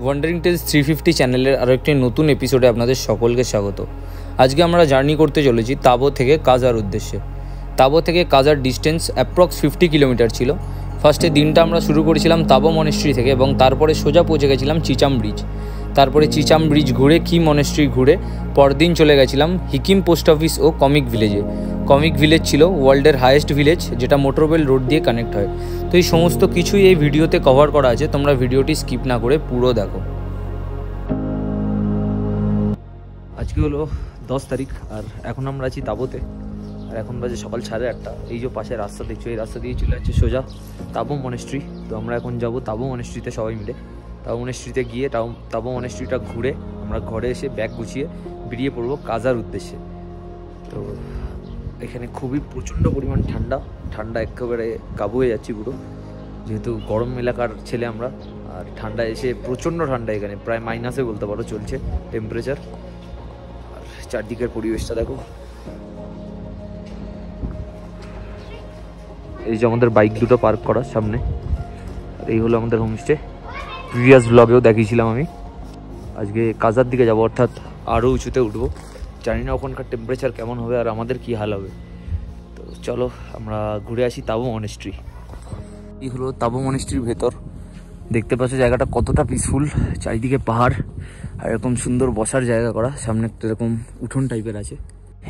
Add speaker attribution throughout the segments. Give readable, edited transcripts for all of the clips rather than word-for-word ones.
Speaker 1: Wandering tales 350 চ্যানেলের আরও একটি নতুন এপিসোডে আপনাদের সকলকে স্বাগত। আজকে আমরা জার্নি করতে চলেছি তাবো থেকে কাজার উদ্দেশ্যে। তাবো থেকে কাজার ডিস্টেন্স অ্যাপ্রক্স 50 কিলোমিটার ছিল। ফার্স্টে দিনটা আমরা শুরু করেছিলাম তাবো মনেস্ট্রি থেকে এবং তারপরে সোজা পৌঁছে গেছিলাম চিচাম ব্রিজ। তারপরে চিচাম ব্রিজ ঘুরে কি মনেস্ট্রি ঘুরে পরদিন চলে গেছিলাম হিকিম পোস্ট অফিস ও কমিক ভিলেজে। কমিক ভিলেজ ছিল ওয়ার্ল্ডের হাইয়েস্ট ভিলেজ, যেটা মোটরওয়েল রোড দিয়ে কানেক্ট হয়। তো এই সমস্ত কিছুই এই ভিডিওতে কভার করা আছে, তোমরা ভিডিওটি স্কিপ না করে পুরো দেখো। আজকে হলো 10 তারিখ আর এখন আমরা আছি তাবোতে। আর এখন বাজে সকাল 8:30। এই যে পাশে রাস্তা দেখছো, এই রাস্তা দিয়ে চলে যাচ্ছে সোজা তাবো মনেস্ট্রি। তো আমরা এখন যাব তাবো মনেস্ট্রিতে সবাই মিলে। তাবো মনেস্ট্রিতে গিয়ে তাবো মনেস্ট্রিটা ঘুরে আমরা ঘরে এসে ব্যাগ গুছিয়ে বেরিয়ে পড়বো কাজার উদ্দেশ্যে। তো এখানে খুবই প্রচণ্ড পরিমাণ ঠান্ডা একেবারে কাবু হয়ে যাচ্ছি পুরো, যেহেতু গরম এলাকার ছেলে আমরা। আর ঠান্ডা এসে প্রচণ্ড ঠান্ডা, এখানে প্রায় মাইনাসে বলতে পারো চলছে টেম্পারেচার। আর চারদিকের পরিবেশটা দেখো, এই যে আমাদের বাইক দুটো পার্ক করার সামনে। আর এই হলো আমাদের হোমস্টে। প্রিভিয়াস ব্লগেও দেখিয়েছিলাম আমি। আজকে কাজার দিকে যাবো, অর্থাৎ আরও উঁচুতে উঠবো। জানি না ওখানকার টেম্পারেচার কেমন হবে আর আমাদের কী হাল হবে। তো চলো আমরা ঘুরে আসি তাবো মনেস্ট্রি। এই হলো তাবো মনেস্ট্রির ভেতর। দেখতে পাচ্ছ জায়গাটা কতটা পিসফুল, চারিদিকে পাহাড় আর এরকম সুন্দর বসার জায়গা করা। সামনে একটা এরকম উঠোন টাইপের আছে,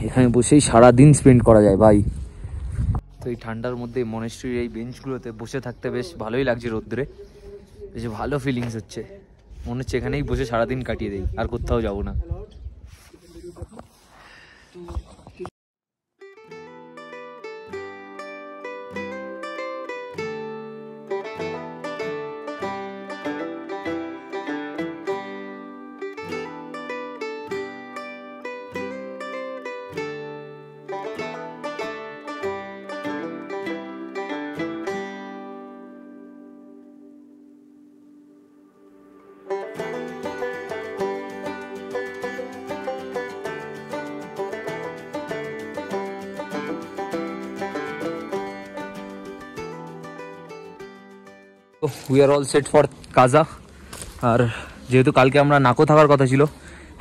Speaker 1: এখানে বসেই সারাদিন স্পেন্ড করা যায় ভাই। তো এই ঠান্ডার মধ্যে মনেস্ট্রির এই বেঞ্চগুলোতে বসে থাকতে বেশ ভালোই লাগছে রোদ্রে, বেশ ভালো ফিলিংস হচ্ছে। মনে হচ্ছে এখানেই বসে সারাদিন কাটিয়ে দেই, আর কোথাও যাবো না। We are all set for কাজা। আর যেহেতু কালকে আমরা নাকো থাকার কথা ছিল,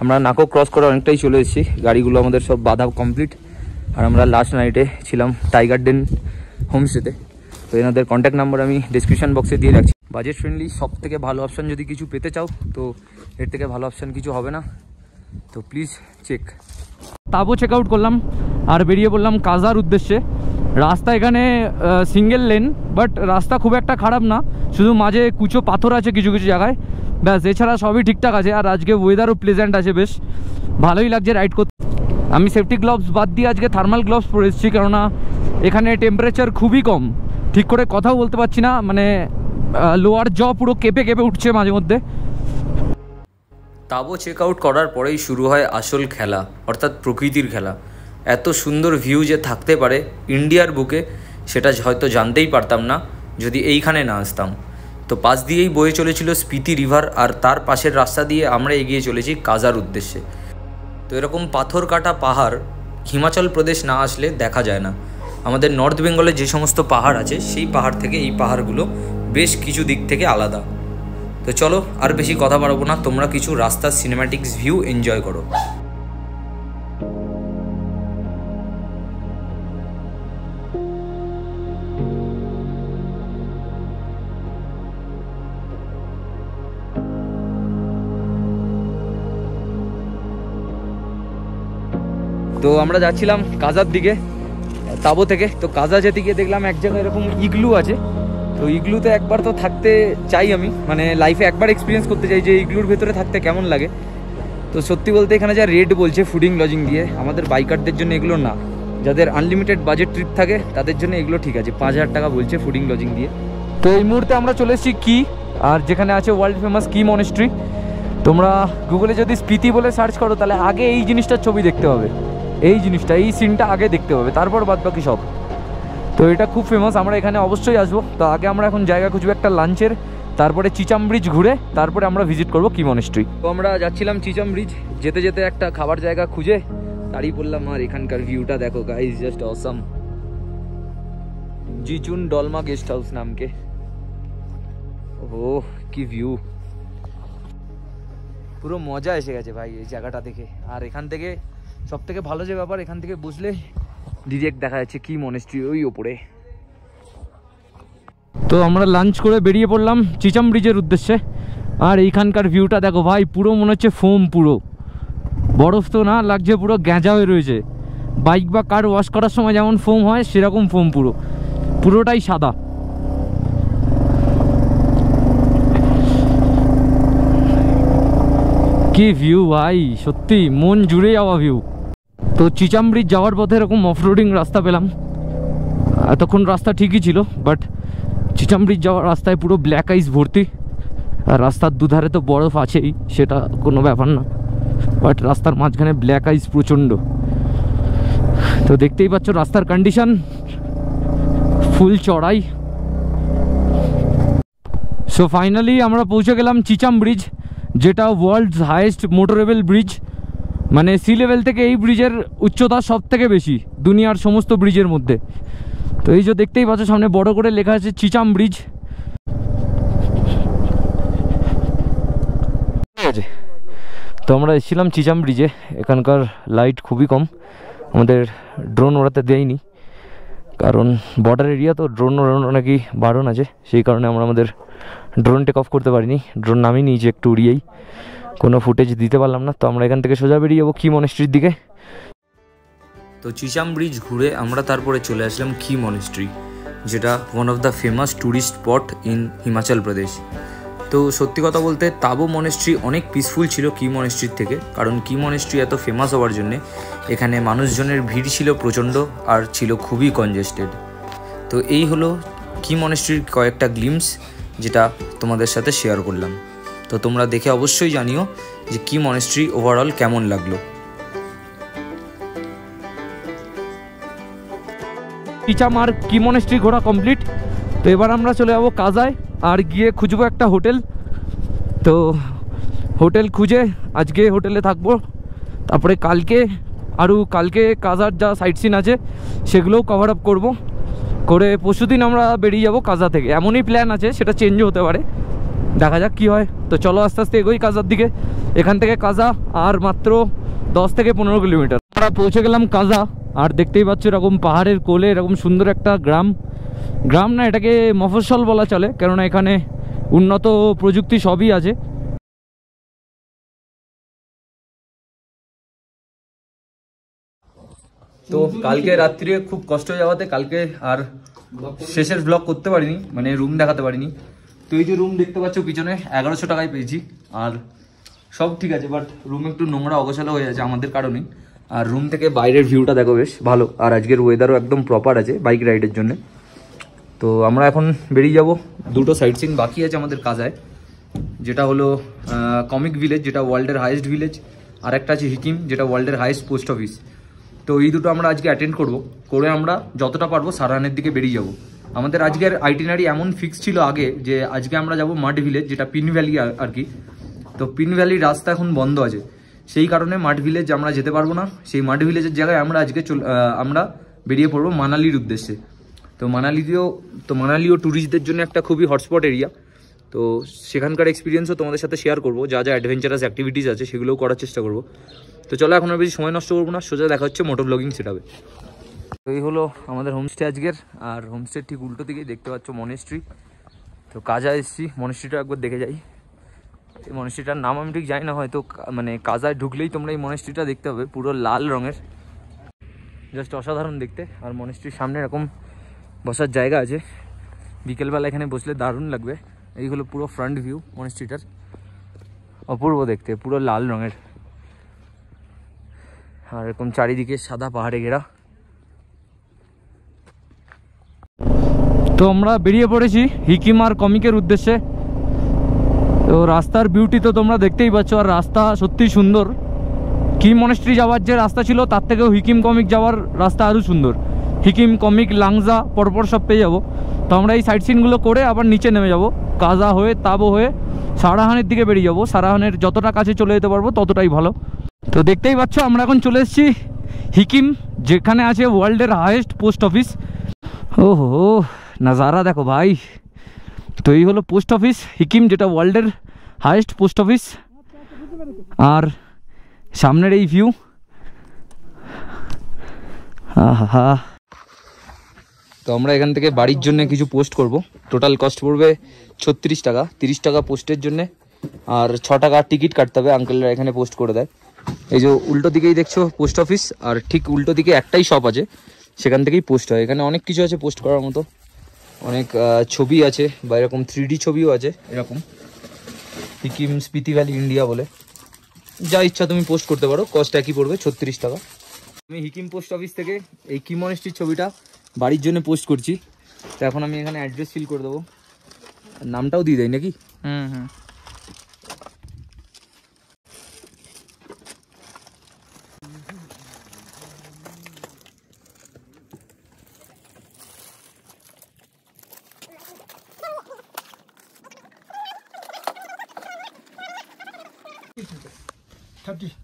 Speaker 1: আমরা নাকো ক্রস করে অনেকটাই চলে এসেছি। গাড়িগুলো আমাদের সব বাধা কমপ্লিট। আর আমরা লাস্ট নাইটে ছিলাম টাইগার ডেন হোমস্টেতে। তো এনাদের কন্ট্যাক্ট নাম্বার আমি ডিসক্রিপশন বক্সে দিয়ে রাখছি। বাজেট ফ্রেন্ডলি সব থেকে ভালো অপশান যদি কিছু পেতে চাও, তো এর থেকে ভালো অপশান কিছু হবে না। তো please check. Tabo check out করলাম আর বেরিয়ে পড়লাম কাজার উদ্দেশ্যে। রাস্তা এখানে সিঙ্গেল লেন, বাট রাস্তা খুব একটা খারাপ না, শুধু মাঝে কুচো পাথর আছে কিছু কিছু জায়গায়, ব্যাস। এছাড়া সবই ঠিকঠাক আছে। আর আজকে ওয়েদারও প্লেজেন্ট আছে, বেশ ভালোই লাগছে রাইড করতে। আমি সেফটি গ্লাভস বাদ দিয়ে আজকে থার্মাল গ্লাভস পরে এসেছি, কেননা এখানে টেম্পারেচার খুবই কম। ঠিক করে কথাও বলতে পারছি না, মানে লোয়ার জ পুরো কেঁপে কেঁপে উঠছে মাঝে মধ্যে। তাবো চেক আউট করার পরেই শুরু হয় আসল খেলা, অর্থাৎ প্রকৃতির খেলা। এত সুন্দর ভিউ যে থাকতে পারে ইন্ডিয়ার বুকে, সেটা হয়তো জানতেই পারতাম না যদি এইখানে না আসতাম। তো পাশ দিয়েই বয়ে চলেছিল স্পিতি রিভার, আর তার পাশের রাস্তা দিয়ে আমরা এগিয়ে চলেছি কাজার উদ্দেশ্যে। তো এরকম পাথর কাটা পাহাড় হিমাচল প্রদেশ না আসলে দেখা যায় না। আমাদের নর্থ বেঙ্গলে যে সমস্ত পাহাড় আছে, সেই পাহাড় থেকে এই পাহাড়গুলো বেশ কিছু দিক থেকে আলাদা। তো চলো আর বেশি কথা বাড়াবো না, তোমরা কিছু রাস্তার সিনেম্যাটিক্স ভিউ এনজয় করো। তো আমরা যাচ্ছিলাম কাজার দিকে তাবো থেকে। তো কাজা যেতে গিয়ে দেখলাম এক জায়গায় এরকম ইগলু আছে। তো ইগলুতে একবার তো থাকতে চাই আমি, মানে লাইফে একবার এক্সপিরিয়েন্স করতে চাই যে ইগলুর ভেতরে থাকতে কেমন লাগে। তো সত্যি বলতে এখানে যা রেট বলছে ফুডিং লজিং দিয়ে, আমাদের বাইকারদের জন্য এগুলো না। যাদের আনলিমিটেড বাজেট ট্রিপ থাকে তাদের জন্য এগুলো ঠিক আছে। 5,000 টাকা বলছে ফুডিং লজিং দিয়ে। তো এই মুহূর্তে আমরা চলে এসেছি কি, আর যেখানে আছে ওয়ার্ল্ড ফেমাস কি মনেস্ট্রি। তোমরা গুগলে যদি স্পিতি বলে সার্চ করো, তাহলে আগে এই জিনিসটার ছবি দেখতে হবে, এই জিনিসটা, এই সিনটা আগে দেখতে হবে, তারপর বাদ বাকি সব। তো এটা খুব ফেমাস, আমরা এখানে অবশ্যই আসবো। তো আগে আমরা এখন জায়গা খুঁজবো একটা লাঞ্চের, তারপরে চিচাম ব্রিজ ঘুরে তারপরে আমরা ভিজিট করবো কি মনেস্ট্রি। তো আমরা যাচ্ছিলাম চিচাম ব্রিজ, যেতে যেতে একটা খাবার জায়গা খুঁজে দাঁড়িয়ে পড়লাম। আর এখানকার ভিউটা দেখো guys, just awesome. Jichun Dolma guest house নাম के। ओह की व्यू। পুরো মজা এসে গেছে ভাই এই জায়গাটা দেখে। আর এখান থেকে সব থেকে ভালো যে ব্যাপার, এখান থেকে বসলে ডিরেক্ট দেখা যাচ্ছে কি মনেস্ট্রি ওই ওপরে। তো আমরা লাঞ্চ করে বেরিয়ে পড়লাম চিচাম ব্রিজের উদ্দেশ্যে। আর এইখানকার ভিউটা দেখো ভাই, পুরো মনে হচ্ছে ফোম, পুরো বরফ তো না, লাগছে পুরো গ্যাঁজা হয়ে রয়েছে। বাইক বা কার ওয়াশ করার সময় যেমন ফোম হয় সেরকম ফোম, পুরোটাই সাদা। কি ভিউ ভাই, সত্যি মন জুড়ে যাওয়া ভিউ। তো চিচাম ব্রিজ যাওয়ার পথে এরকম অফরোডিং রাস্তা পেলাম। এতক্ষণ রাস্তা ঠিকই ছিল, বাট চিচাম ব্রিজ যাওয়ার রাস্তায় পুরো ব্ল্যাক আইস ভর্তি। আর রাস্তার দুধারে তো বরফ আছেই, সেটা কোনো ব্যাপার না, বাট রাস্তার মাঝখানে ব্ল্যাক আইস প্রচণ্ড। তো দেখতেই পাচ্ছ রাস্তার কন্ডিশন, ফুল চড়াই। সো ফাইনালি আমরা পৌঁছে গেলাম চিচাম ব্রিজ, যেটা ওয়ার্ল্ডস হাইয়েস্ট মোটরেবল ব্রিজ। মানে সি লেভেল থেকে এই ব্রিজের উচ্চতা সব থেকে বেশি দুনিয়ার সমস্ত ব্রিজের মধ্যে। তো এই যে দেখতেই পাচ্ছ সামনে বড় করে লেখা আছে চিচাম ব্রিজ। ঠিক আছে, তো আমরা এসেছিলাম চিচাম ব্রিজে। এখানকার লাইট খুবই কম, আমাদের ড্রোন ওড়াতে দেয়নি, কারণ বর্ডার এরিয়া তো ড্রোন ওড়ানো নাকি বারণ আছে। সেই কারণে আমরা আমাদের ড্রোন টেক অফ করতে পারিনি, ড্রোন নামিয়ে নিয়েছি একটু উড়িয়েই, কোনো ফুটেজ দিতে পারলাম না। তো আমরা এখান থেকে সোজা বেরিয়ে যাবো কি মনেস্ট্রির দিকে। তো চিচাম ব্রিজ ঘুরে আমরা তারপরে চলে আসলাম কি মনেস্ট্রি, যেটা one of the famous tourist spot in Himachal Pradesh. তো সত্যি কথা বলতে তাবো মনেস্ট্রি অনেক পিসফুল ছিল কি মনেস্ট্রির থেকে, কারণ কি মনেস্ট্রি এত ফেমাস হওয়ার জন্যে এখানে মানুষজনের ভিড় ছিল প্রচণ্ড, আর ছিল খুবই কনজেস্টেড। তো এই হলো কি মনেস্ট্রির কয়েকটা গ্লিমস, যেটা তোমাদের সাথে শেয়ার করলাম। তো তোমরা দেখে অবশ্যই জানিও যে কি মনেস্ট্রি ওভারঅল কেমন লাগলো। চিচাম আর কি মনেস্ট্রি ঘোরা কমপ্লিট। তো এবার আমরা চলে যাবো কাজায়, আর গিয়ে খুঁজবো একটা হোটেল। তো হোটেল খুঁজে আজকে হোটেলে থাকবো, তারপরে কালকে কাজার যা সাইট সিন আছে সেগুলোও কভার আপ করে পরশুদিন আমরা বেরিয়ে যাবো কাজা থেকে। এমনই প্ল্যান আছে, সেটা চেঞ্জও হতে পারে, দেখা যাক কি হয়। তো চলো আস্তে আস্তে এগোই কাজার দিকে। এখান থেকে কাজা আর মাত্র 10 থেকে 15 কিলোমিটার। আমরা পৌঁছে গেলাম কাজা, আর দেখতেই পাচ্ছ এরকম পাহাড়ের কোলে এরকম সুন্দর একটা গ্রাম না, এটাকে মফস্বল বলা চলে, কেননা এখানে উন্নত প্রযুক্তি সবই আছে। তো কালকে রাত্রিরে খুব কষ্ট হয়ে যাওয়াতে কালকে আর শেষের ব্লগ করতে পারিনি, মানে রুম দেখাতে পারিনি। তো এই যে রুম দেখতে পাচ্ছ পিছনে 1100 টাকায় পেয়েছি, আর সব ঠিক আছে, বাট রুম একটু নোংরা অগোছালো হয়ে আছে আমাদের কারণেই। আর রুম থেকে বাইরের ভিউটা দেখো বেশ ভালো, আর আজকের ওয়েদারও একদম প্রপার আছে বাইক রাইডের জন্য। তো আমরা এখন বেরিয়ে যাব, দুটো সাইট সিন বাকি আছে আমাদের কাজায়, যেটা হলো কমিক ভিলেজ, যেটা ওয়ার্ল্ডের হাইয়েস্ট ভিলেজ, আর একটা আছে হিকিম, যেটা ওয়ার্ল্ডের হাইয়েস্ট পোস্ট অফিস। তো এই দুটো আমরা আজকে অ্যাটেন্ড করে আমরা যতটা পারবো সারাহানের দিকে বেরিয়ে যাব। আমাদের আজকের আইটিনারি এমন ফিক্স ছিল আগে যে আজকে আমরা যাব মাড ভিলেজ, যেটা পিন ভ্যালি আর কি। তো পিন ভ্যালির রাস্তা এখন বন্ধ আছে, সেই কারণে মাড ভিলেজ আমরা যেতে পারবো না। সেই মাড ভিলেজের জায়গায় আমরা আজকে আমরা বেরিয়ে পড়বো মানালির উদ্দেশ্যে। তো মানালিও ট্যুরিস্টদের জন্য একটা খুবই হটস্পট এরিয়া। তো সেখানকার এক্সপিরিয়েন্সও তোমাদের সাথে শেয়ার করবো, যা অ্যাডভেঞ্চারাস অ্যাক্টিভিটিস আছে সেগুলোও করার চেষ্টা করবো। তো চলো এখন আর বেশি সময় নষ্ট করবো না, সোজা দেখা হচ্ছে মোটর ব্লগিং সেটআপে। তো এই হলো আমাদের হোমস্টে আজকের, আর হোমস্টের ঠিক উল্টো দিকেই দেখতে পাচ্ছ মনেস্ট্রি। তো কাজা এসেছি, মনেস্ট্রিটা একবার দেখে যাই। এই মনেস্ট্রিটার নাম আমি ঠিক জানি না, হয়তো মানে কাজায় ঢুকলেই তোমরা এই মনেস্ট্রিটা দেখতে হবে, পুরো লাল রঙের, জাস্ট অসাধারণ দেখতে। আর মনেস্ট্রির সামনে এরকম বসার জায়গা আছে, বিকেলবেলা এখানে বসলে দারুণ লাগবে। এই হলো পুরো ফ্রন্ট ভিউ মনেস্ট্রিটার, অপূর্ব দেখতে, পুরো লাল রঙের, আর এরকম চারিদিকে সাদা পাহাড়ে ঘেরা। তো আমরা বেরিয়ে পড়েছি হিকিম আর কমিকের উদ্দেশ্যে। তো রাস্তার বিউটি তো তোমরা দেখতেই পাচ্ছ, আর রাস্তা সত্যিই সুন্দর। কি মনেস্ট্রি যাওয়ার যে রাস্তা ছিল তার থেকেও হিকিম কমিক যাওয়ার রাস্তা আরও সুন্দর। হিকিম কমিক লাংজা পরপর সব পেয়ে যাবো। তো আমরা এই সাইট সিনগুলো করে আবার নিচে নেমে যাব, কাজা হয়ে তাবো হয়ে সারাহানের দিকে বেরিয়ে যাব। সারাহানের যতটা কাছে চলে যেতে পারবো ততটাই ভালো। তো দেখতেই পাচ্ছ আমরা এখন চলে এসেছি হিকিম, যেখানে আছে ওয়ার্ল্ডের হাইয়েস্ট পোস্ট অফিস। ওহো নাজারা দেখো ভাই। তো এই হলো পোস্ট অফিস হিকিম, যেটা ওয়ার্ল্ডের হাইয়েস্ট পোস্ট অফিস। আর সামনের এই ভিউ, আহা। তো আমরা এখান থেকে বাড়ির জন্য কিছু পোস্ট করব। টোটাল কস্ট পড়বে 36 টাকা, 30 টাকা পোস্টের জন্য, আর 6 টাকা টিকিট কাটতে হবে। আঙ্কেলরা এখানে পোস্ট করে দেয়। এই যে উল্টো দিকেই দেখছো পোস্ট অফিস, আর ঠিক উল্টো দিকে একটাই শপ আছে, সেখান থেকেই পোস্ট হয়। এখানে অনেক কিছু আছে পোস্ট করার মতো, অনেক ছবি আছে, বা এরকম 3D ছবিও আছে। এরকম সিকিম স্পিতি ভ্যালি ইন্ডিয়া বলে, যা ইচ্ছা তুমি পোস্ট করতে পারো। কস্ট একই পড়বে 36 টাকা। আমি হিকিম পোস্ট অফিস থেকে এই কি মনেস্ট্রির ছবিটা বাড়ির জন্য পোস্ট করছি। তো এখন আমি এখানে অ্যাড্রেস ফিল করে দেবো, নামটাও দিয়ে দেয় নাকি।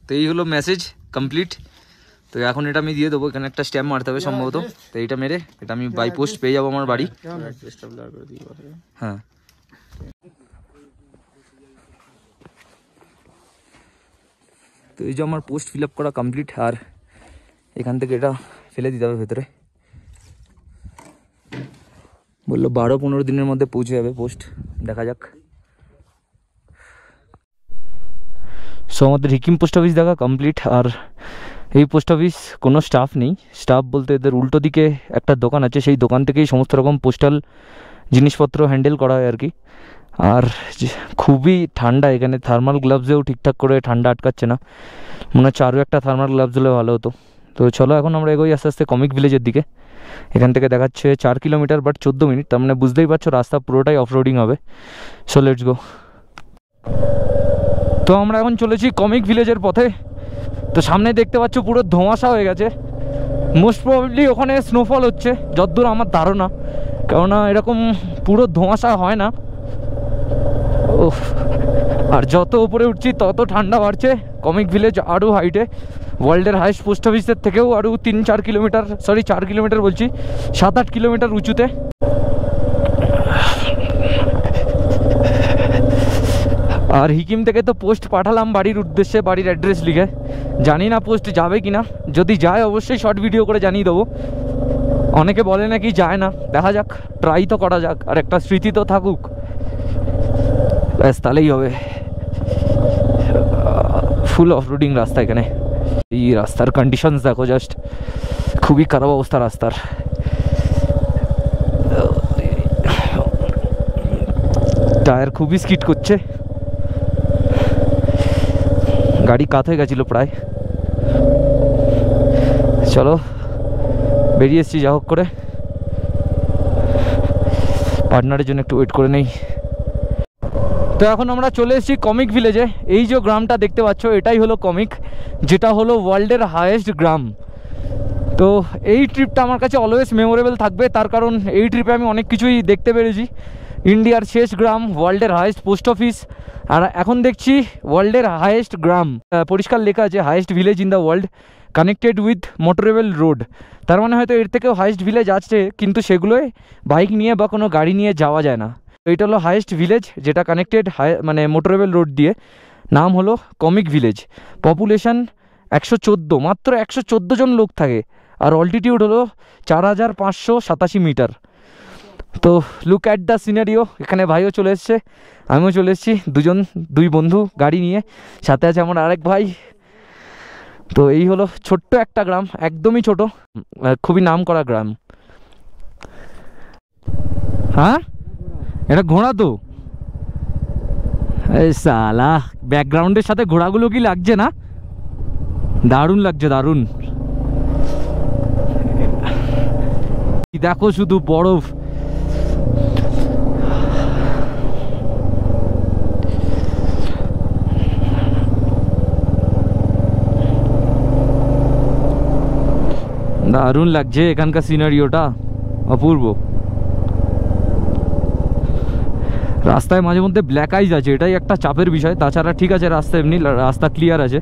Speaker 1: তো এই হলো মেসেজ কমপ্লিট। তো এখন এটা আমি দিয়ে দেবো, এখানে একটা স্ট্যাম্প মারতে হবে সম্ভবত। তো এইটা মেরে এটা আমি বাই পোস্ট পেয়ে যাবো আমার বাড়ি। হ্যাঁ, তো এই যে আমার পোস্ট ফিল আপ করা কমপ্লিট, আর এখান থেকে এটা ফেলে দিতে হবে ভেতরে। বললো 12-15 দিনের মধ্যে পৌঁছে যাবে পোস্ট, দেখা যাক। সো আমাদের হিকিম পোস্ট অফিস দেখা কমপ্লিট। আর এই পোস্ট অফিস কোনো স্টাফ নেই, স্টাফ বলতে এদের উল্টো দিকে একটা দোকান আছে, সেই দোকান থেকেই সমস্ত রকম পোস্টাল জিনিসপত্র হ্যান্ডেল করা হয় আর কি। আর খুবই ঠান্ডা এখানে, থার্মাল গ্লাভসেও ঠিকঠাক করে ঠান্ডা আটকাচ্ছে না, মনে হচ্ছে আরও একটা থার্মাল গ্লাভস হলে ভালো হতো। তো চলো এখন আমরা এগোই আস্তে আস্তে কমিক ভিলেজের দিকে। এখান থেকে দেখাচ্ছে 4 কিলোমিটার বাট 14 মিনিট, তার মানে বুঝতেই পারছো রাস্তা পুরোটাই অফ রোডিং হবে। So let's go. তো আমরা এখন চলেছি কমিক ভিলেজের পথে। তো সামনে দেখতে পাচ্ছ পুরো ধোঁয়াশা হয়ে গেছে, মোস্ট প্রবাবলি ওখানে স্নোফল হচ্ছে যতদূর আমার ধারণা, কেননা এরকম পুরো ধোঁয়াশা হয় না। ওহ, আর যত উপরে উঠছি তত ঠান্ডা বাড়ছে। কমিক ভিলেজ আরও হাইটে, ওয়ার্ল্ডের হাইস্ট পোস্ট অফিসের থেকেও আরও 3-4 কিলোমিটার, সরি 4 কিলোমিটার বলছি, 7-8 কিলোমিটার উঁচুতে। আর হিকিম থেকে তো পোস্ট পাঠালাম বাড়ির উদ্দেশ্যে, বাড়ির অ্যাড্রেস লিখে। জানি না পোস্ট যাবে কি না, যদি যায় অবশ্যই শর্ট ভিডিও করে জানিয়ে দেবো। অনেকে বলে নাকি যায় না, দেখা যাক, ট্রাই তো করা যাক, আর একটা স্মৃতি তো থাকুক, ব্যাস তাহলেই হবে। ফুল অফ রোডিং রাস্তা এখানে। এই রাস্তার কন্ডিশনস দেখো জাস্ট, খুবই খারাপ অবস্থা রাস্তার। টায়ার খুবই স্কিড করছে, গাড়ি কাত হয়ে গেছিলো প্রায়। চলো বেরিয়ে এসছি যা হোক করে, পার্টনারের জন্য একটু ওয়েট করে নেই। তো এখন আমরা চলে এসেছি কমিক ভিলেজে। এই যে গ্রামটা দেখতে পাচ্ছ এটাই হলো কমিক, যেটা হলো ওয়ার্ল্ডের হায়েস্ট গ্রাম। তো এই ট্রিপটা আমার কাছে অলওয়েজ মেমোরেবল থাকবে, তার কারণ এই ট্রিপে আমি অনেক কিছুই দেখতে পেরেছি। ইন্ডিয়ার শেষ গ্রাম, ওয়ার্ল্ডের হায়েস্ট পোস্ট অফিস, আর এখন দেখছি ওয়ার্ল্ডের হায়েস্ট গ্রাম। পরিষ্কার লেখা আছে highest village in the world connected with motorable road. তার মানে হয়তো এর থেকেও হায়েস্ট ভিলেজ আছে, কিন্তু সেগুলোয় বাইক নিয়ে বা কোনো গাড়ি নিয়ে যাওয়া যায় না। এইটা হলো হায়েস্ট ভিলেজ যেটা কানেক্টেড মানে মোটরেবল রোড দিয়ে, নাম হলো কমিক ভিলেজ। পপুলেশন 114, মাত্র 114 জন লোক থাকে, আর অল্টিটিউড হলো 4587 মিটার। তো লুক অ্যাট দ্য সিনারিও। এখানে ভাইও চলে এসছে, আমিও চলে এসেছি, দুই বন্ধু গাড়ি নিয়ে, সাথে আছে আমার আরেক ভাই। তো এই হলো ছোট্ট একটা গ্রাম, একদমই ছোট, খুবই নাম করা গ্রাম। হ্যাঁ এটা ঘোড়া তো, এই সালা ব্যাকগ্রাউন্ডের সাথে ঘোড়াগুলো কি লাগছে না? দারুণ লাগছে, দারুণ। দেখো শুধু বরফ, দারুণ লাগছে এখানকার সিনারিওটা, অপূর্ব। রাস্তায় মাঝে মধ্যে ব্ল্যাক আইজ আছে, এটাই একটা চাপের বিষয়, তাছাড়া ঠিক আছে রাস্তা, এমনি রাস্তা ক্লিয়ার আছে।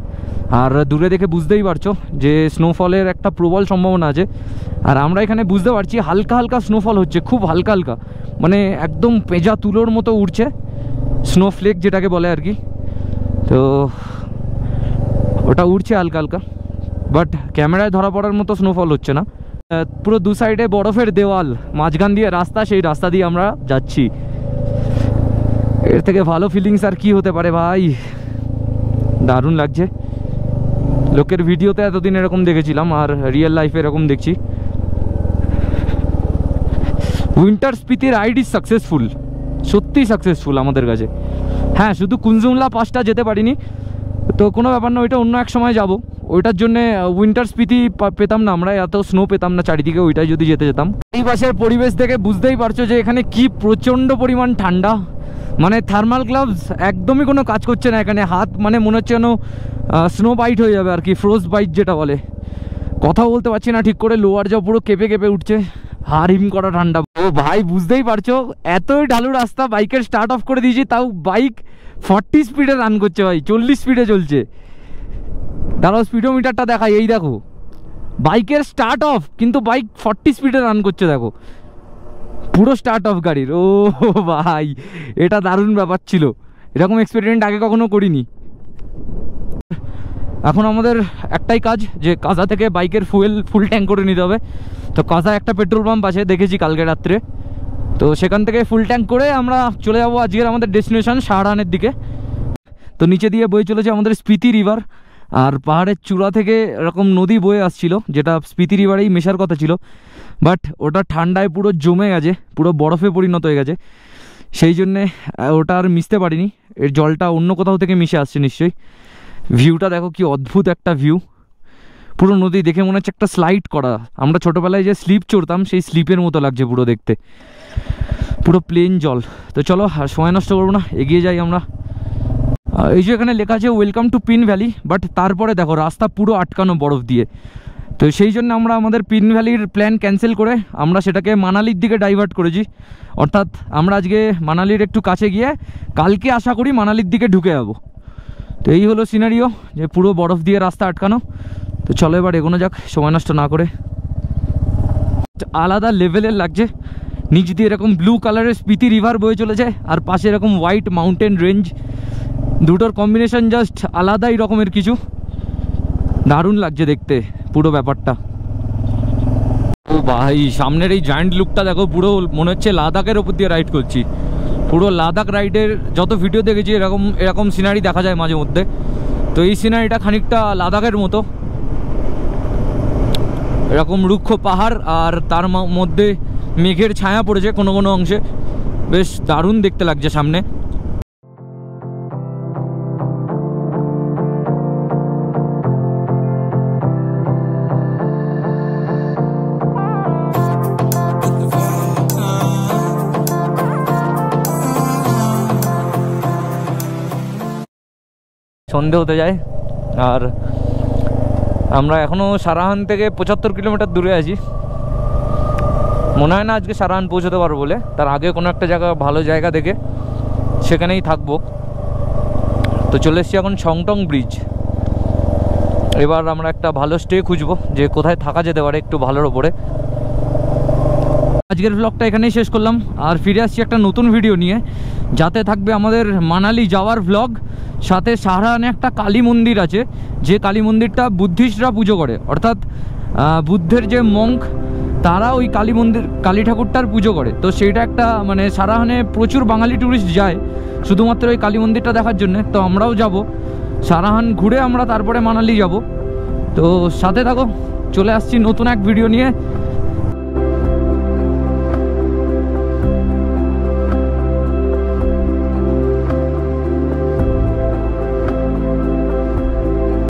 Speaker 1: আর দূরে দেখে বুঝতেই পারছো যে স্নোফলের একটা প্রবল সম্ভাবনা আছে। আর আমরা এখানে বুঝতে পারছি হালকা হালকা স্নোফল হচ্ছে, খুব হালকা হালকা, মানে একদম পেঁজা তুলোর মতো উঠছে, স্নোফ্লেক যেটাকে বলে আর কি। তো ওটা উঠছে হালকা হালকা, বাট ক্যামেরায় ধরা পড়ার মতো স্নোফল হচ্ছে না। পুরো দু সাইডে বরফের দেওয়াল, মাঝখান দিয়ে রাস্তা, সেই রাস্তা দিয়ে আমরা যাচ্ছি। এর থেকে ভালো ফিলিংস আর কি হতে পারে ভাই, দারুণ লাগছে। লোকের ভিডিওতে এতদিন এরকম দেখেছিলাম, আর রিয়েল লাইফে এরকম দেখছি। Winter Spiti ride is successful, সত্যি সাকসেসফুল আমাদের কাছে। হ্যাঁ, শুধু কুনজুমলা পাসটা যেতে পারিনি, তো কোনো ব্যাপার না, ওইটা অন্য এক সময় যাব। ওইটার জন্যে উইন্টার স্পিতি পেতাম না আমরা, এত স্নো পেতাম না চারিদিকে, ওইটাই যদি যেতে যেতাম। এই পাশের পরিবেশ দেখে বুঝতেই পারছো যে এখানে কি প্রচণ্ড পরিমাণ ঠান্ডা। মানে থার্মাল গ্লাভস একদমই কোনো কাজ করছে না এখানে, হাত মানে মনে হচ্ছে যেন স্নো বাইট হয়ে যাবে আর কি, ফ্রোজ বাইট যেটা বলে। কথা বলতে পারছি না ঠিক করে, লোয়ার যাও পুরো কেঁপে কেঁপে উঠছে, হার হিম করা ঠান্ডা। ও ভাই বুঝতেই পারছো, এতই ঢালু রাস্তা, বাইকের স্টার্ট অফ করে দিয়েছি, তাও বাইক 40 স্পিডে রান করছে ভাই, 40 স্পিডে চলছে। দাঁড়াও স্পিডোমিটারটা দেখাই, এই দেখো বাইকের স্টার্ট অফ, কিন্তু বাইক 40 স্পিডে রান করছে, দেখো পুরো স্টার্ট অফ গাড়ির। ও ভাই এটা দারুণ ব্যাপার ছিল, এরকম এক্সপেরিমেন্ট আগে কখনো করিনি। এখন আমাদের একটাই কাজ, যে কাজা থেকে বাইকের ফুল ট্যাঙ্ক করে নিতে হবে। তো কাজা একটা পেট্রোল পাম্প আছে দেখেছি কালকে রাত্রে, তো সেখান থেকে ফুল ট্যাঙ্ক করে আমরা চলে যাবো আজকের আমাদের ডেস্টিনেশন শাহরানের দিকে। তো নিচে দিয়ে বয়ে চলেছে আমাদের স্পিতি রিভার, আর পাহাড়ের চূড়া থেকে এরকম নদী বয়ে আসছিল, যেটা স্পিতি রিভারেই মেশার কথা ছিল, বাট ওটা ঠান্ডায় পুরো জমে গেছে, পুরো বরফে পরিণত হয়ে গেছে, সেই জন্যে ওটা আর মিশতে পারিনি। এর জলটা অন্য কোথাও থেকে মিশে আসছে নিশ্চয়ই। ভিউটা দেখো কি অদ্ভুত একটা ভিউ, পুরো নদী দেখে মনে হচ্ছে একটা স্লাইড করা। আমরা ছোটোবেলায় যে স্লিপ চড়তাম, সেই স্লিপের মতো লাগছে পুরো দেখতে, পুরো প্লেন জল। তো চলো আর সময় নষ্ট করবো না, এগিয়ে যাই আমরা। এই যে এখানে লেখা আছে welcome to pin valley, but তারপরে দেখো রাস্তা পুরো আটকানো বরফ দিয়ে। তো সেই জন্য আমরা আমাদের পিন ভ্যালির প্ল্যান ক্যান্সেল করে আমরা সেটাকে মানালির দিকে ডাইভার্ট করেছি। অর্থাৎ আমরা আজকে মানালির একটু কাছে গিয়ে কালকে আশা করি মানালির দিকে ঢুকে যাবো। তো এই হলো সিনারিও, যে পুরো বরফ দিয়ে রাস্তা আটকানো। তো চলো এবার এগোনো যাক সময় নষ্ট না করে। আলাদা লেভেলের লাগছে, নিচ দিয়ে এরকম ব্লু কালারের স্পিতি রিভার বয়ে চলেছে, আর পাশে এরকম হোয়াইট মাউন্টেন রেঞ্জ, দুটোর কম্বিনেশন জাস্ট আলাদাই রকমের কিছু, দারুণ লাগছে দেখতে পুরো ব্যাপারটা। ও ভাই সামনের এই জায়ান্ট লুকটা দেখো, পুরো মনে হচ্ছে লাদাখের ওপর দিয়ে রাইড করছি। পুরো লাদাখ রাইডের যত ভিডিও দেখেছি এরকম সিনারি দেখা যায় মাঝে মধ্যে, তো এই সিনারিটা খানিকটা লাদাখের মতো, এরকম রুক্ষ পাহাড় আর তার মধ্যে মেঘের ছায়া পড়েছে কোনো কোনো অংশে, বেশ দারুণ দেখতে লাগছে সামনে। সন্ধে হতে যায়, আর আমরা এখনও সারাহান থেকে 75 কিলোমিটার দূরে আছি। মনে হয় না আজকে সারাহান পৌঁছতে পারবো বলে, তার আগে কোনো একটা জায়গা ভালো জায়গা দেখে সেখানেই থাকবো। তো চলে এসছি এখন সংটং ব্রিজ। এবার আমরা একটা ভালো স্টে খুঁজবো, যে কোথায় থাকা যেতে পারে একটু ভালোর ওপরে। আজকের ব্লগটা এখানেই শেষ করলাম, আর ফিরে আসছি একটা নতুন ভিডিও নিয়ে, যাতে থাকবে আমাদের মানালি যাওয়ার ব্লগ, সাথে শাহরাহানে একটা কালী মন্দির আছে, যে কালী মন্দিরটা বুদ্ধিস্টরা পুজো করে। অর্থাৎ বুদ্ধের যে মঙ্ক, তারা ওই কালী ঠাকুরটার পুজো করে। তো সেইটা একটা মানে শাহরাহানে প্রচুর বাঙালি ট্যুরিস্ট যায় শুধুমাত্র ওই কালী মন্দিরটা দেখার জন্য। তো আমরাও যাব, শাহরাহান ঘুরে আমরা তারপরে মানালি যাব। তো সাথে থাকো, চলে আসছি নতুন এক ভিডিও নিয়ে।